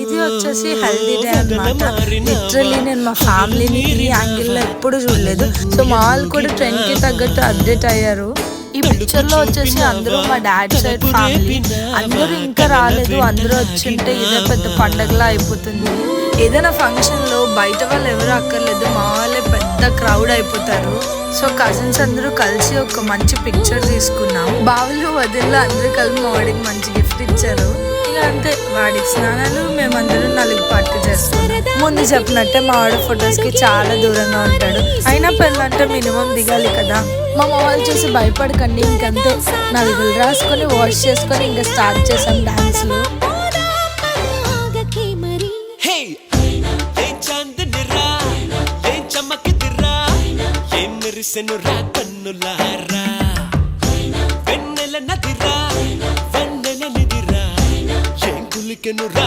ఇది వచ్చేసి healthy day అనమాట. లిటరలీ నేను మా ఫ్యామిలీని ఈ యాంగిల్లో ఎప్పుడు చూడలేదు. సో మా వాళ్ళు కూడా ట్రెండ్కి తగ్గట్టు అప్డేట్ అయ్యారు. ఈ పిక్చర్లో వచ్చేసి అందరూ మా డాడ్ సైడ్ ఫ్యామిలీ, అందరూ ఇంకా రాలేదు. అందరూ వచ్చింటే ఇదే పెద్ద పండగలా అయిపోతుంది. ఏదైనా ఫంక్షన్లో బయట వాళ్ళు ఎవరు అక్కర్లేదు, మా వాళ్ళే పెద్ద క్రౌడ్ అయిపోతారు. సో కజిన్స్ అందరూ కలిసి ఒక మంచి పిక్చర్ తీసుకున్నాం. బావులు వదిల్లో అందరూ కలిసి మా వాడికి మంచి గిఫ్ట్ ఇచ్చారు. ఇక అంతే, వాడికి స్నానాలు, మేమందరం నలుగు పార్టీ చేస్తాం. ముందు చెప్పినట్టే మా వాడు ఫొటోస్కి చాలా దూరంగా ఉంటాడు. అయినా పెళ్ళంటే మినిమం దిగాలి కదా. మా వాళ్ళు చూసి భయపడకండి, ఇంకంతే నలుగులు రాసుకొని వాష్ చేసుకొని ఇంకా స్టార్ట్ చేసాం డాన్స్లు. మెరిసెనురా కన్నులారా, వెన్నెల నదిరా, వెన్నెల నిదిరా, ఏం కులికెనురా.